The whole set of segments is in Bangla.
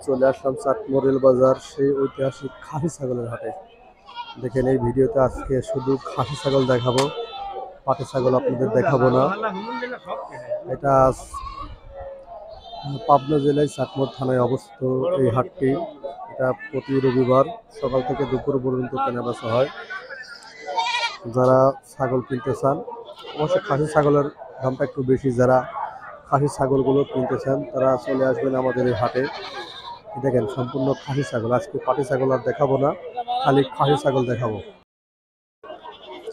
চলে আসলাম চাটমোড় রেল বাজার সেই ঐতিহাসিক খাসি ছাগলের হাটে। দেখেন এই ভিডিওতে আজকে শুধু খাসি ছাগল দেখাবো, পাটি ছাগল আপনাদের দেখাবো না। এটা পাবনা জেলায় চাটমোড় থানায় অবস্থিত এই হাটটি। এটা প্রতি রবিবার সকাল থেকে দুপুর পর্যন্ত কেনাবেচা হয়। যারা ছাগল কিনতে চান, অবশ্যই খাসি ছাগলের দামটা একটু বেশি, যারা খাসি ছাগলগুলো কিনতে চান তারা চলে আসবেন আমাদের এই হাটে। দেখেন সম্পূর্ণ খাসি ছাগল, আজকে পাটি ছাগল আর দেখাবো না, খালি খাসি ছাগল দেখাবো।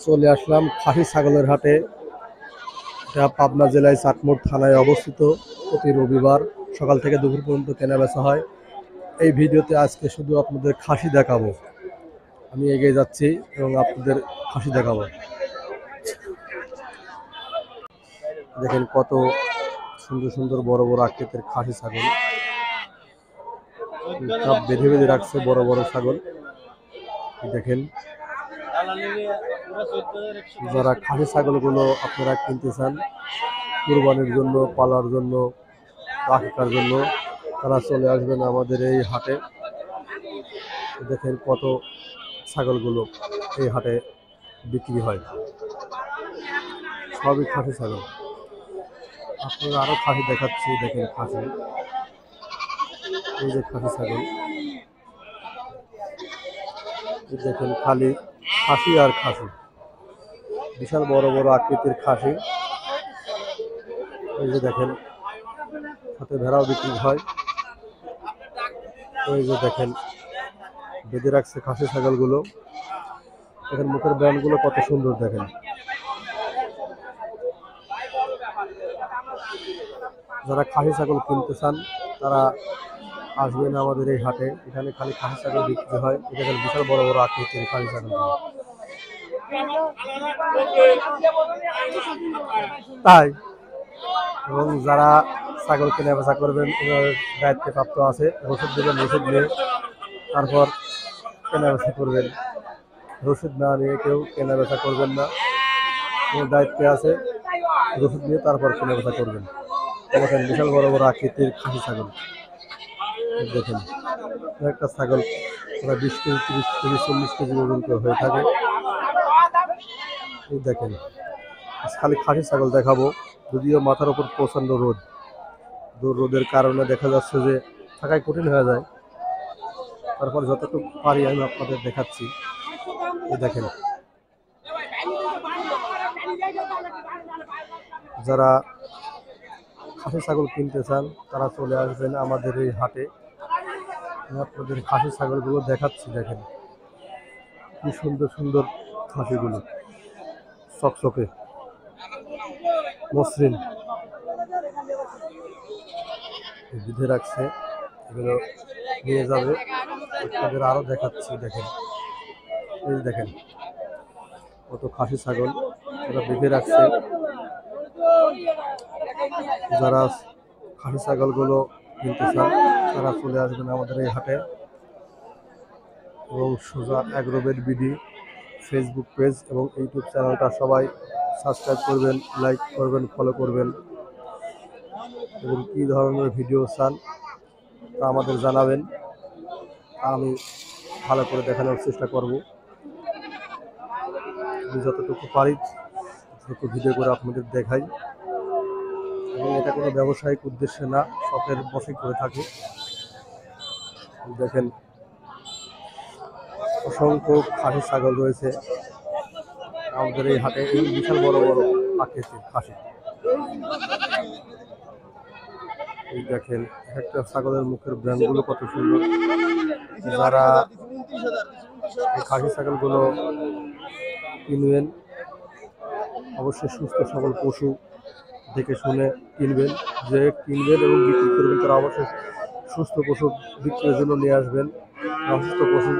চলে আসলাম খাসি ছাগলের হাটে। এটা পাবনা জেলায় চাটমোড় থানায় অবস্থিত। প্রতি রবিবার সকাল থেকে দুপুর পর্যন্ত কেনাবেচা হয়। এই ভিডিওতে আজকে শুধু আপনাদের খাসি দেখাবো। আমি এগিয়ে যাচ্ছি এবং আপনাদের খাসি দেখাবো। দেখেন কত সুন্দর সুন্দর বড় বড় আকৃতির খাসি ছাগল, সব বেঁধে বেঁধে রাখছে বড় বড় ছাগল। দেখেন যারা খাসি ছাগলগুলো আপনারা কিনতে চান কুরবানির জন্য, পালার জন্য, রাখার জন্য, তারা চলে আসবেন আমাদের এই হাটে। দেখেন কত ছাগলগুলো এই হাটে বিক্রি হয়, সবই খাসি ছাগল। আপনারা আরো খাসি দেখাচ্ছি, দেখেন খাসি, এই যে খাসি ছাগল, দেখেন খালি খাসি আর খাসি, বিশাল বড় বড় আকৃতির খাসি। এই যে দেখেন সাথে ভেড়াও বিক্রি হয়। এই যে দেখেন বেঁধে রাখছে খাসি ছাগলগুলো। দেখেন মুখের ব্র্যান্ডগুলো কত সুন্দর। দেখেন যারা খাসি ছাগল কিনতে চান তারা আসবেন আমাদের এই হাটে। এখানে খালি খাসি ছাগল বিক্রি হয়। এখানে বিশাল বড় বড় আকৃতির খাসি ছাগল তাই। এবং যারা ছাগল কেনা বেচা করবেন দায়িত্বে প্রাপ্ত আছে, রসিদ দেবেন, রসিদ নিয়ে তারপর কেনা বেচা করবেন। রসিদ না নিয়ে কেউ কেনা বেচা করবেন না, দায়িত্বে আছে, রসিদ নিয়ে তারপর কেনা বেচা করবেন। দেখেন বিশাল বড় বড় আকৃতির খাসি ছাগল। দেখেন একটা ছাগল প্রায় 20 কেজি, 30 কেজি, 40 কেজি ওজন হয়ে থাকে। দেখেন খালি খাসি ছাগল দেখাবো, যদিও মাথার উপর প্রচন্ড রোদ। রোদের কারণে দেখা যাচ্ছে যে থাকাই কঠিন হয়ে যায়। তারপর যতটুকু পারি আমি আপনাদের দেখাচ্ছি। দেখেন যারা খাসি ছাগল কিনতে চান তারা চলে আসবেন আমাদের এই হাটে। আপনাদের খাসি ছাগলগুলো দেখাচ্ছি। দেখেন কি সুন্দর সুন্দর খাসিগুলো, চকচকে মসৃণ, বেঁধে রাখছে। এগুলো নিয়ে যাবে, আপনাদের আরো দেখাচ্ছি। দেখেন এই দেখেন কত খাসি ছাগল ওরা বেঁধে রাখছে। যারা খাসি ছাগলগুলো কিনতে চান তারা চলে আসবেন আমাদের এই হাটে। এবং সোজা অ্যাগ্রোভেট বিডি ফেসবুক পেজ এবং ইউটিউব চ্যানেলটা সবাই সাবস্ক্রাইব করবেন, লাইক করবেন, ফলো করবেন। এবং কী ধরনের ভিডিও চান তা আমাদের জানাবেন, আমি ভালো করে দেখানোর চেষ্টা করব। আমি যতটুকু পারি ততটুকু ভিডিও করে আপনাদের দেখাই। এবং এটা কোনো ব্যবসায়িক উদ্দেশ্যে না, শখের বশে করে থাকি। দেখেন অসংখ্য খাসি ছাগল রয়েছে আমাদের এই হাটে। এই বিশাল বড় বড় আকৃতির খাসি, এই দেখেন একটা ছাগলের মুখের ব্র্যান্ডগুলো কত সুন্দর। যারা এই খাসি ছাগলগুলো কিনবেন অবশ্যই সুস্থ সবল পশু দেখে শুনে কিনবেন। যে কিনবেন এবং বিক্রি করবেন তারা অবশ্যই সুস্থ পশু বিক্রির জন্য নিয়ে আসবেন। অসুস্থ পশু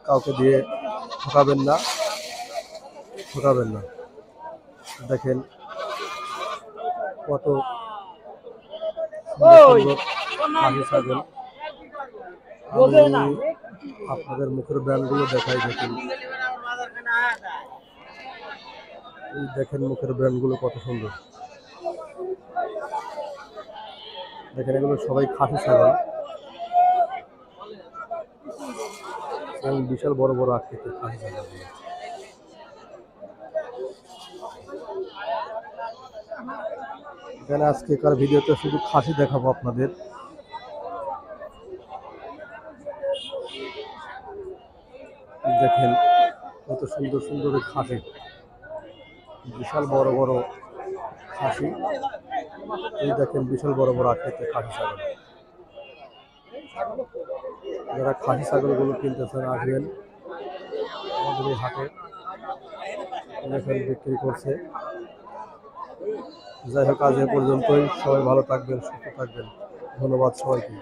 কাউকে দিয়ে ঠকাবেন না, ঠকাবেন না। দেখেন কত সুন্দর খাসি ছাগল। আমি আপনাদের মুখের ব্র্যান্ডগুলো দেখাই। দেখেন এই দেখেন মুখের ব্র্যান্ডগুলো কত সুন্দর। দেখেন এগুলো সবাই খাসি ছাগল। এবং বিশাল বড় বড় আকৃতির খাসি ছাগলগুলো। এখানে আজকেকার ভিডিওতে শুধু খাসি দেখাবো আপনাদের। দেখেন কত সুন্দর সুন্দর খাসি, বিশাল বড় বড় খাসি। এই দেখেন বিশাল বড় বড় আকৃতির খাসি ছাগল। যারা খাসি ছাগলগুলো কিনতেছেন আসবেন আমাদের এই হাটে, দেখেন বিক্রি করছে। যাই হোক আজ এ পর্যন্তই, সবাই ভালো থাকবেন, সুস্থ থাকবেন, ধন্যবাদ সবাইকে।